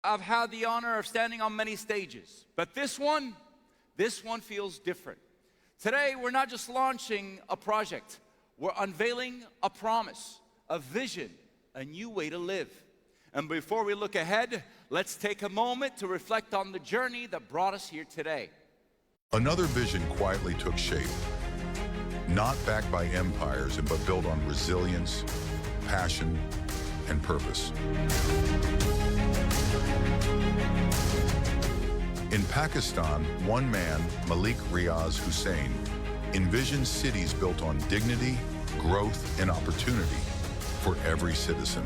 I've had the honor of standing on many stages, but this one feels different. Today, we're not just launching a project, we're unveiling a promise, a vision, a new way to live. And before we look ahead, let's take a moment to reflect on the journey that brought us here today. Another vision quietly took shape, not backed by empires, but built on resilience, passion, and purpose. In Pakistan, one man, Malik Riaz Hussain, envisioned cities built on dignity, growth, and opportunity for every citizen.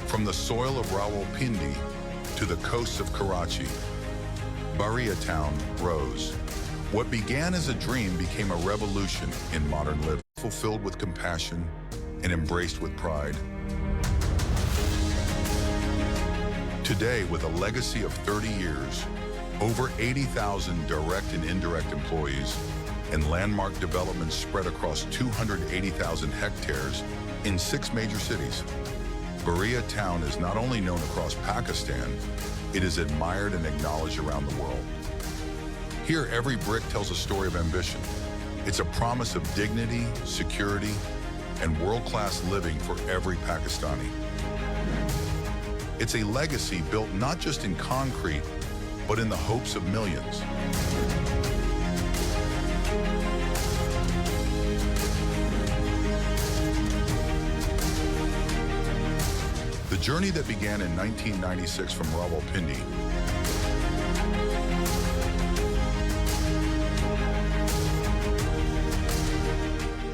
From the soil of Rawalpindi to the coasts of Karachi, BAHRIA town rose. What began as a dream became a revolution in modern living, fulfilled with compassion and embraced with pride. Today, with a legacy of 30 years, over 80,000 direct and indirect employees, and landmark developments spread across 280,000 hectares in 6 major cities, BAHRIA town is not only known across Pakistan, it is admired and acknowledged around the world. Here, every brick tells a story of ambition. It's a promise of dignity, security, and world-class living for every Pakistani. It's a legacy built not just in concrete, but in the hopes of millions. The journey that began in 1996 from Rawalpindi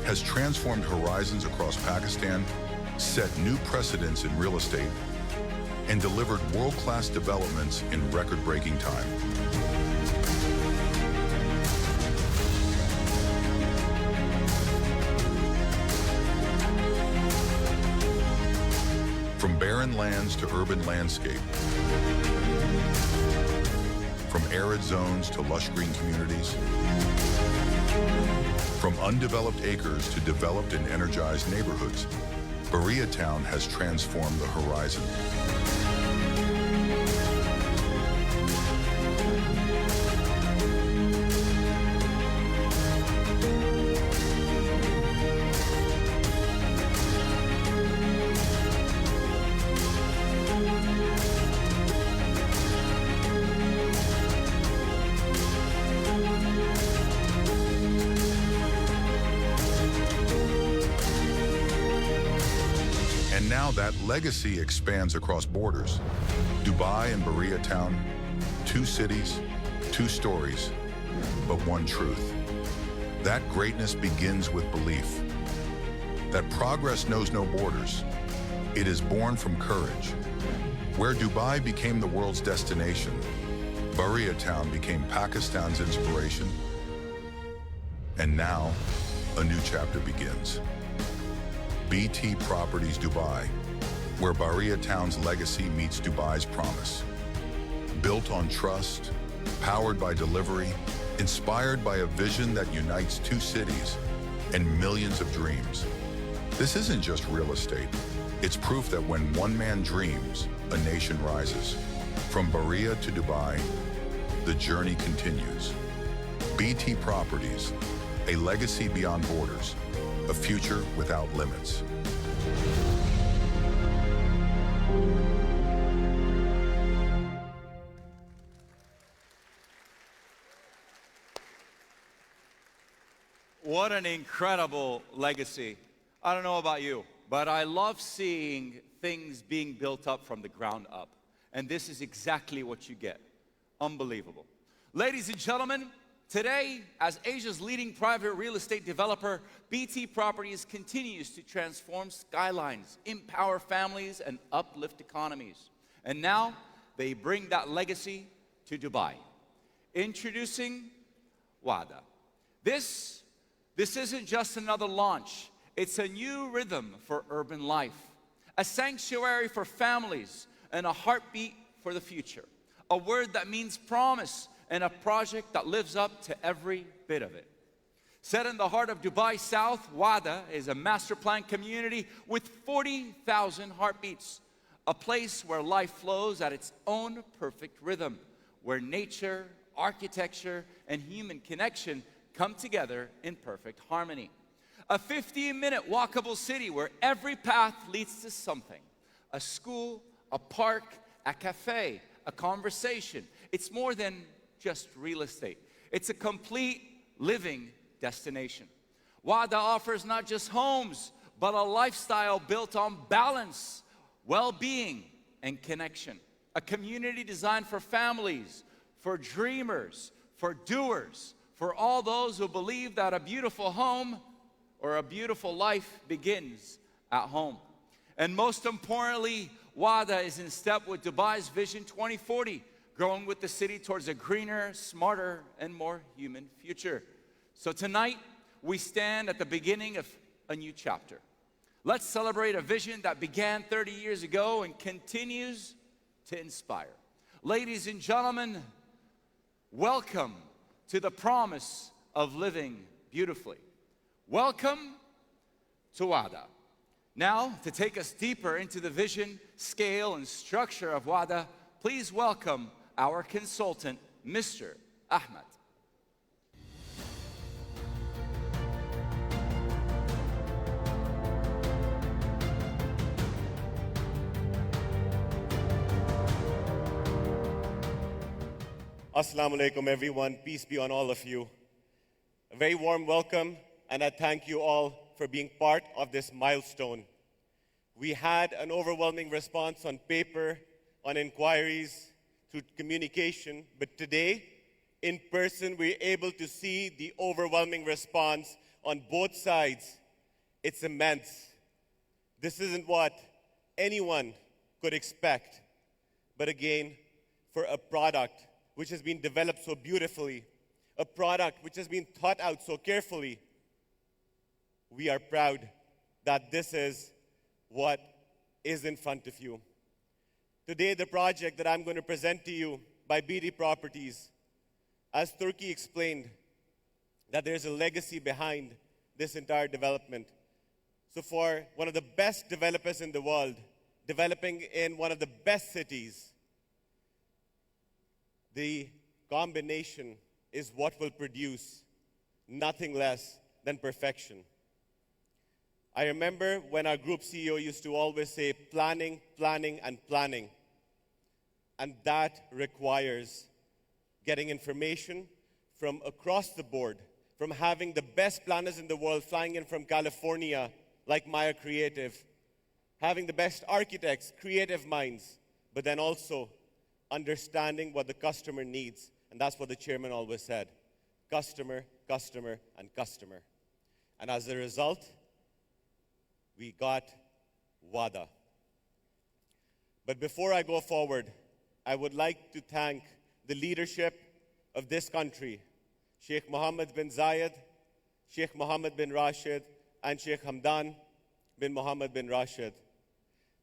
has transformed horizons across Pakistan, set new precedents in real estate, and delivered world-class developments in record-breaking time. From barren lands to urban landscape, from arid zones to lush green communities, from undeveloped acres to developed and energized neighborhoods, BAHRIA town has transformed the horizon. And now that legacy expands across borders. Dubai and BAHRIA town, 2 cities, 2 stories, but one truth. That greatness begins with belief. That progress knows no borders. It is born from courage. Where Dubai became the world's destination, BAHRIA town became Pakistan's inspiration. And now, a new chapter begins. BT Properties Dubai, where BAHRIA town's legacy meets Dubai's promise. Built on trust, powered by delivery, inspired by a vision that unites 2 cities and millions of dreams. This isn't just real estate. It's proof that when one man dreams, a nation rises. From BAHRIA to Dubai, the journey continues. BT Properties, a legacy beyond borders, a future without limits. What an incredible legacy. I don't know about you, but I love seeing things being built up from the ground up. And this is exactly what you get. Unbelievable. Ladies and gentlemen, today, as Asia's leading private real estate developer, BT Properties continues to transform skylines, empower families, and uplift economies. And now, they bring that legacy to Dubai. Introducing WAADA. This isn't just another launch. It's a new rhythm for urban life, a sanctuary for families, and a heartbeat for the future. A word that means promise and a project that lives up to every bit of it. Set in the heart of Dubai South, WAADA is a master plan community with 40,000 heartbeats, a place where life flows at its own perfect rhythm, where nature, architecture, and human connection come together in perfect harmony. A 15-minute walkable city where every path leads to something: a school, a park, a cafe, a conversation. It's more than just real estate. It's a complete living destination. WAADA offers not just homes, but a lifestyle built on balance, well-being, and connection. A community designed for families, for dreamers, for doers, for all those who believe that a beautiful home or a beautiful life begins at home. And most importantly, WAADA is in step with Dubai's Vision 2040, growing with the city towards a greener, smarter, and more human future. So tonight, we stand at the beginning of a new chapter. Let's celebrate a vision that began 30 years ago and continues to inspire. Ladies and gentlemen, welcome to the promise of living beautifully. Welcome to WAADA. Now, to take us deeper into the vision, scale, and structure of WAADA, please welcome our consultant, Mr. Ahmed. Assalamu alaikum, everyone. Peace be on all of you. A very warm welcome, and I thank you all for being part of this milestone. We had an overwhelming response on paper, on inquiries, through communication, but today, in person, we're able to see the overwhelming response on both sides. It's immense. This isn't what anyone could expect, but again, for a product which has been developed so beautifully, a product which has been thought out so carefully, we are proud that this is what is in front of you. Today, the project that I'm going to present to you by BD Properties, as Turkey explained, that there's a legacy behind this entire development. So for one of the best developers in the world, developing in one of the best cities, the combination is what will produce nothing less than perfection. I remember when our group CEO used to always say, planning, planning, and planning. And that requires getting information from across the board, from having the best planners in the world flying in from California, like Maya Creative, having the best architects, creative minds, but then also understanding what the customer needs. And that's what the chairman always said: customer, customer, and customer. And as a result, we got WAADA. But before I go forward, I would like to thank the leadership of this country, Sheikh Mohammed bin Zayed, Sheikh Mohammed bin Rashid, and Sheikh Hamdan bin Mohammed bin Rashid.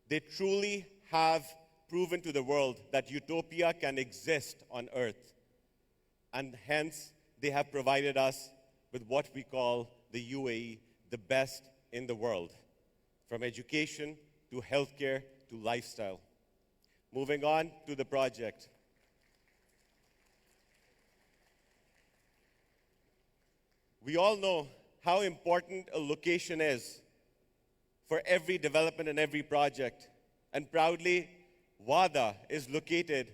They truly have proven to the world that utopia can exist on earth. And hence, they have provided us with what we call the UAE, the best in the world, from education to healthcare to lifestyle. Moving on to the project. We all know how important a location is for every development and every project. And proudly, WAADA is located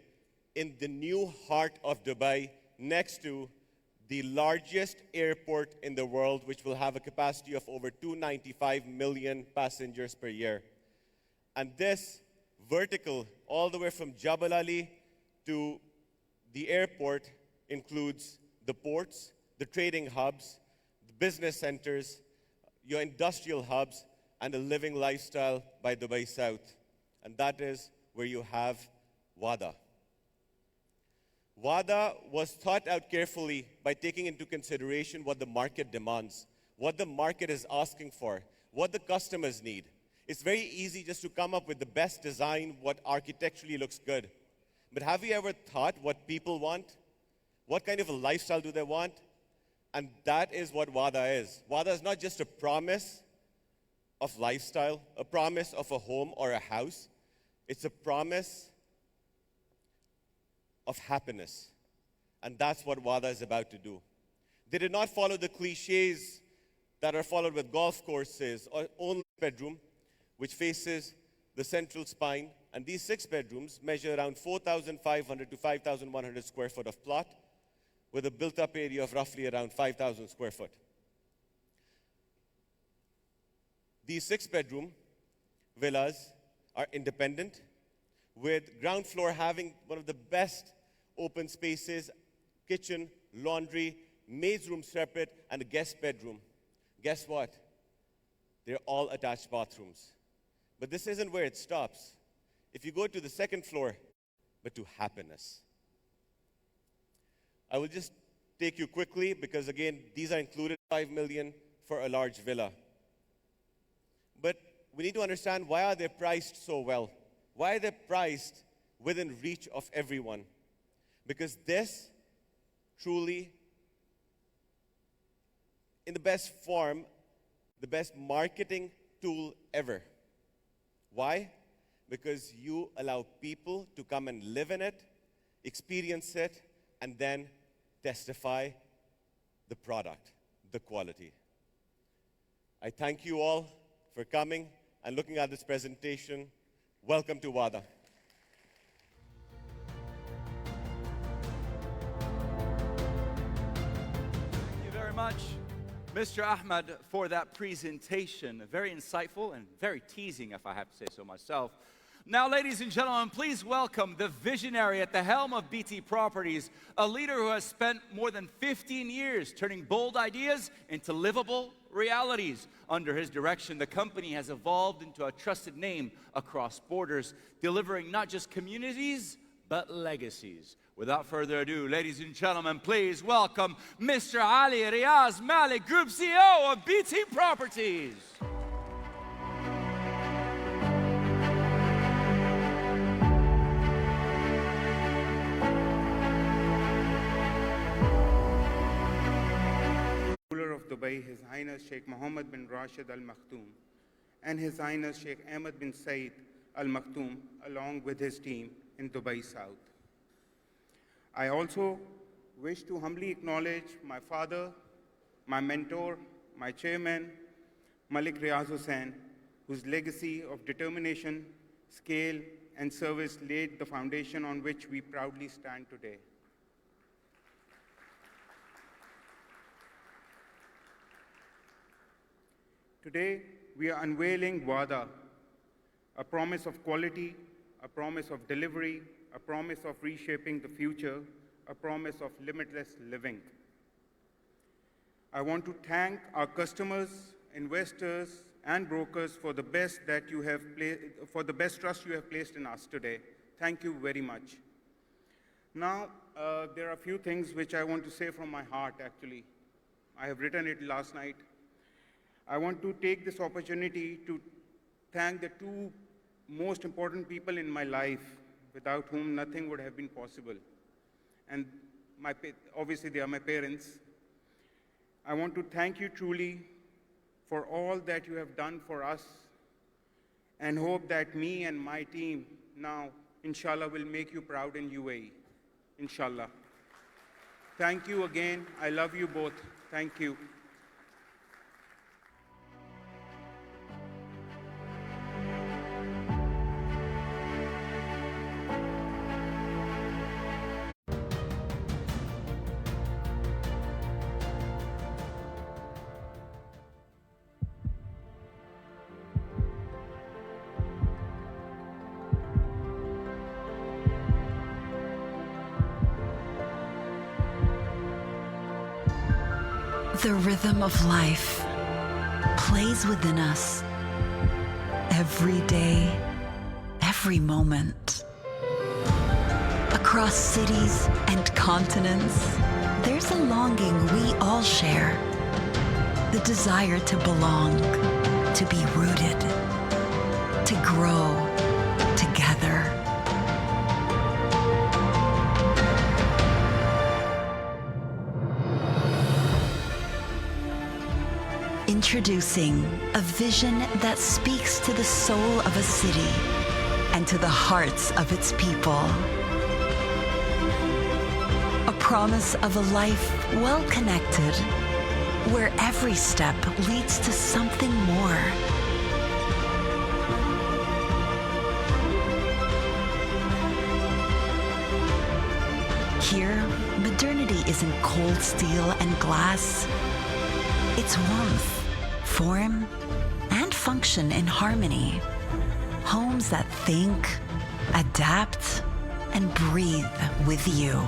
in the new heart of Dubai, next to the largest airport in the world, which will have a capacity of over 295 million passengers per year. And this vertical, all the way from Jabal Ali to the airport, includes the ports, the trading hubs, the business centers, your industrial hubs, and a living lifestyle by Dubai South. And that is where you have WAADA. WAADA was thought out carefully by taking into consideration what the market demands, what the market is asking for, what the customers need. It's very easy just to come up with the best design, what architecturally looks good. But have you ever thought what people want What kind of a lifestyle do they want? And that is what WAADA is. WAADA is not just a promise of lifestyle, a promise of a home or a house. It's a promise of happiness. And that's what WAADA is about to do. They did not follow the cliches that are followed with golf courses or only bedroom, which faces the central spine. And these 6 bedrooms measure around 4,500 to 5,100 square foot of plot, with a built-up area of roughly around 5,000 square foot. These 6-bedroom villas are independent, with ground floor having one of the best open spaces, kitchen, laundry, maid's room separate, and a guest bedroom. Guess what? They're all attached bathrooms. But this isn't where it stops. If you go to the 2nd floor, but to happiness. I will just take you quickly because, again, these are included, $5 million for a large villa. But we need to understand, why are they priced so well? Why are they priced within reach of everyone? Because this truly, in the best form, the best marketing tool ever. Why? Because you allow people to come and live in it, experience it, and then testify the product, the quality. I thank you all for coming and looking at this presentation. Welcome to WAADA. Thank you very much, Mr. Ahmed, for that presentation. Very insightful and very teasing, if I have to say so myself. Now, ladies and gentlemen, please welcome the visionary at the helm of BT Properties, a leader who has spent more than 15 years turning bold ideas into livable realities. Under his direction, the company has evolved into a trusted name across borders, delivering not just communities, but legacies. Without further ado, ladies and gentlemen, please welcome Mr. Ali Riaz Malik, Group CEO of BT Properties. Of Dubai, His Highness Sheikh Mohammed bin Rashid Al Maktoum, and His Highness Sheikh Ahmed bin Saeed Al Maktoum, along with his team in Dubai South. I also wish to humbly acknowledge my father, my mentor, my chairman, Malik Riaz Hussain, whose legacy of determination, scale, and service laid the foundation on which we proudly stand today. Today, we are unveiling WAADA, a promise of quality, a promise of delivery, a promise of reshaping the future, a promise of limitless living. I want to thank our customers, investors, and brokers for the best trust you have placed in us today. Thank you very much. Now, there are a few things which I want to say from my heart, actually. I have written it last night. I want to take this opportunity to thank the 2 most important people in my life, without whom nothing would have been possible. And obviously, they are my parents. I want to thank you truly for all that you have done for us, and hope that me and my team now, inshallah, will make you proud in UAE. Inshallah. Thank you again. I love you both. Thank you. The rhythm of life plays within us every day, every moment. Across cities and continents, there's a longing we all share. The desire to belong, to be rooted, to grow together. Introducing a vision that speaks to the soul of a city and to the hearts of its people. A promise of a life well connected, where every step leads to something more. Here, modernity isn't cold steel and glass. It's warmth, form, and function in harmony. Homes that think, adapt, and breathe with you.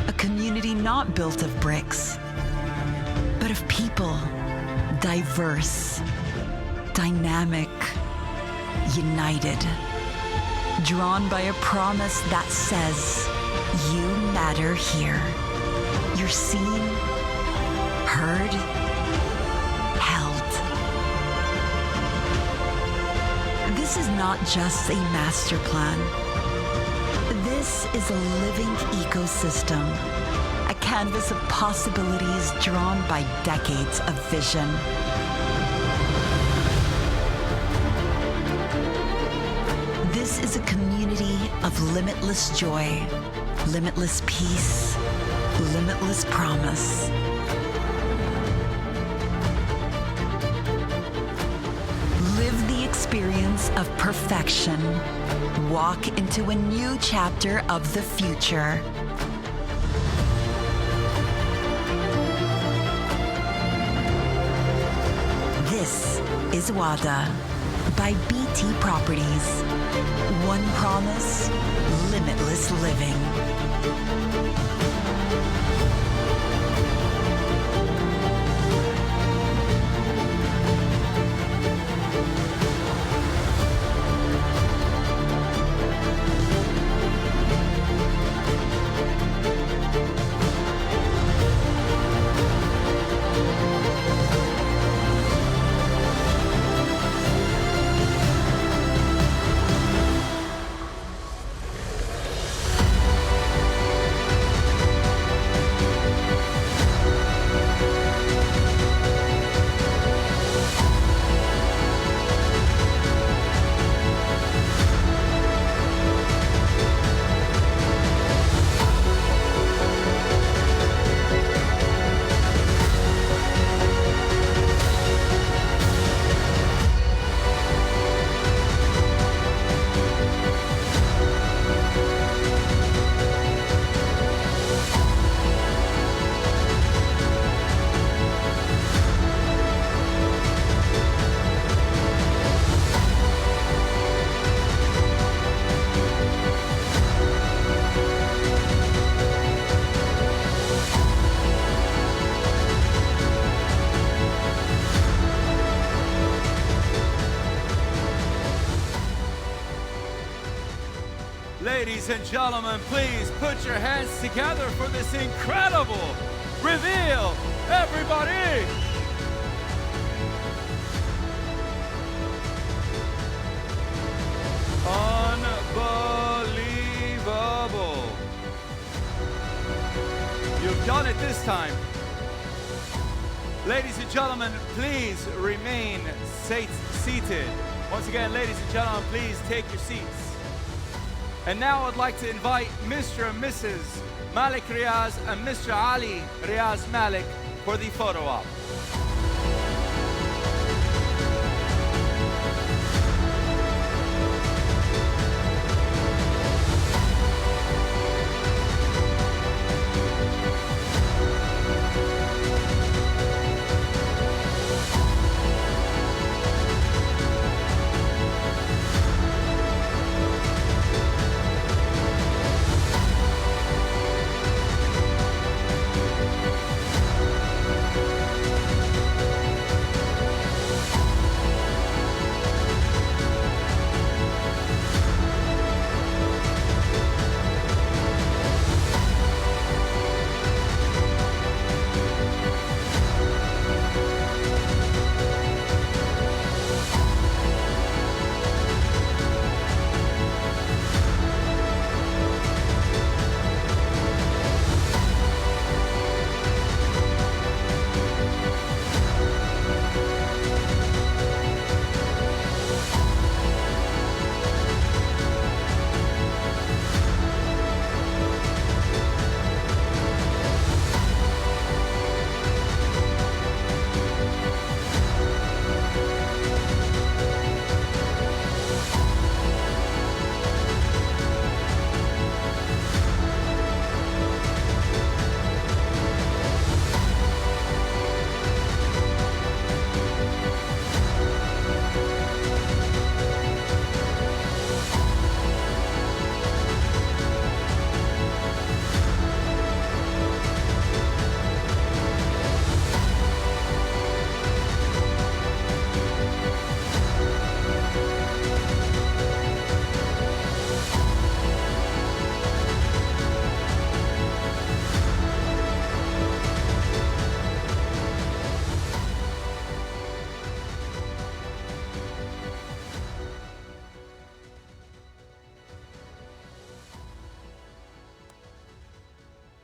A community not built of bricks, but of people, diverse, dynamic, united, drawn by a promise that says, you matter here. You're seen, heard, held. This is not just a master plan. This is a living ecosystem, a canvas of possibilities drawn by decades of vision. This is a community of limitless joy, limitless peace, limitless promise. Live the experience of perfection. Walk into a new chapter of the future. This is WAADA by BT Properties. One promise, limitless living. Ladies and gentlemen, please put your hands together for this incredible reveal. Everybody! Unbelievable. You've done it this time. Ladies and gentlemen, please remain seated. Once again, ladies and gentlemen, please take your seats. And now I'd like to invite Mr. and Mrs. Malik Riaz and Mr. Ali Riaz Malik for the photo op.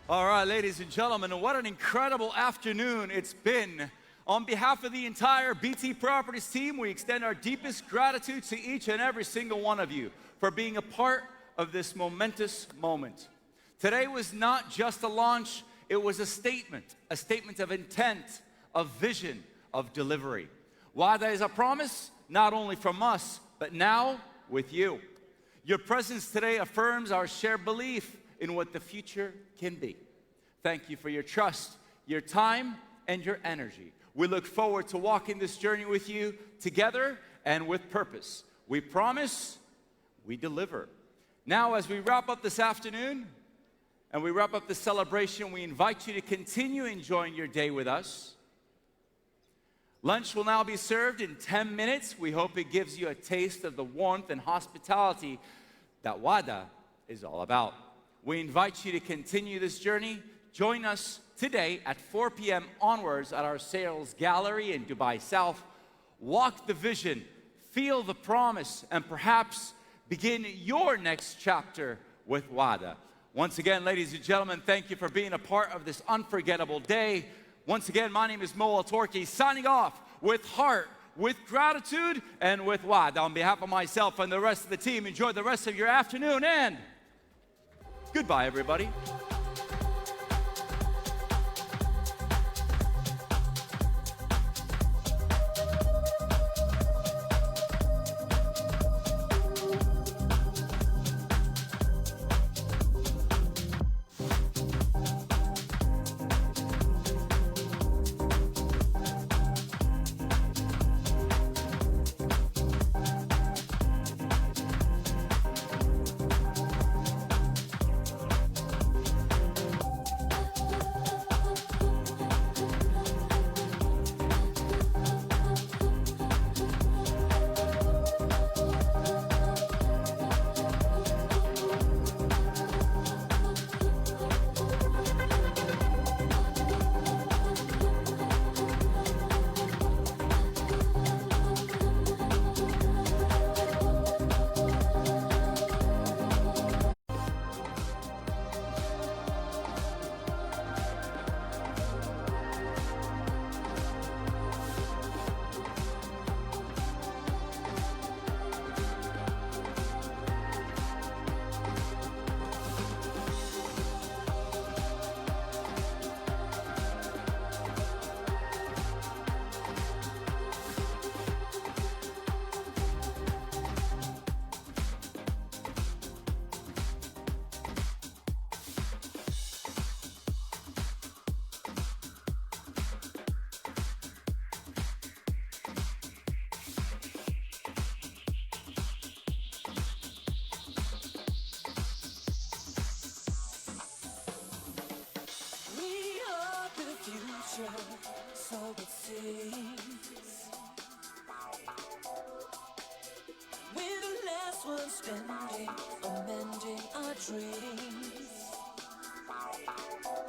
All right, ladies and gentlemen, what an incredible afternoon it's been. On behalf of the entire BT Properties team, we extend our deepest gratitude to each and every single one of you for being a part of this momentous moment. Today was not just a launch, it was a statement of intent, of vision, of delivery. WAADA is a promise, not only from us, but now with you. Your presence today affirms our shared belief in what the future can be. Thank you for your trust, your time, and your energy. We look forward to walking this journey with you together and with purpose. We promise, we deliver. Now, as we wrap up this afternoon and we wrap up the celebration, we invite you to continue enjoying your day with us. Lunch will now be served in 10 minutes. We hope it gives you a taste of the warmth and hospitality that WAADA is all about. We invite you to continue this journey. Join us today at 4 p.m. onwards at our sales gallery in Dubai South. Walk the vision, feel the promise, and perhaps begin your next chapter with WAADA. Once again, ladies and gentlemen, thank you for being a part of this unforgettable day. Once again, my name is Mo Al-Torki, signing off with heart, with gratitude, and with WAADA. On behalf of myself and the rest of the team, enjoy the rest of your afternoon, and goodbye, everybody. So it seems we're the last ones spending, amending our dreams.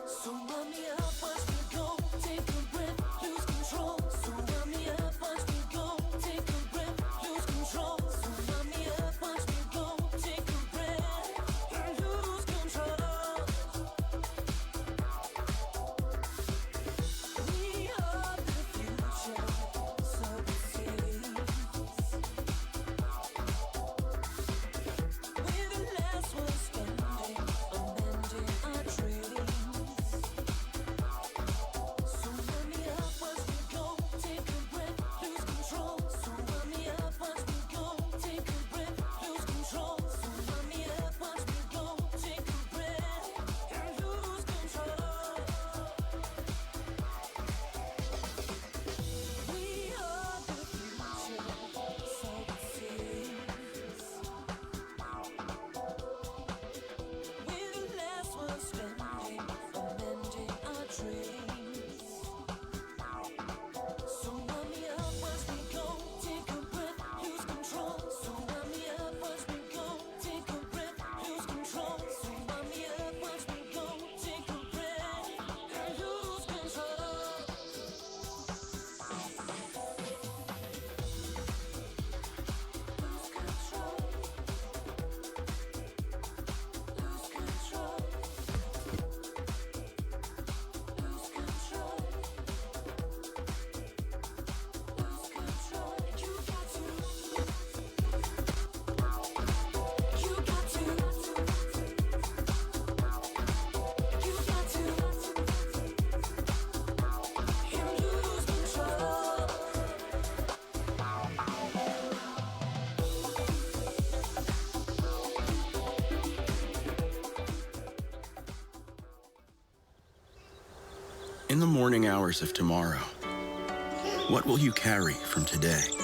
So run me up, watch me go, take a breath, lose control. So run me up, watch me go, take a breath, lose control. So run me up, watch me go, take a breath, and lose control. We are the future, so it seems. We're the last ones spending, amending our dreams. In the morning hours of tomorrow, what will you carry from today?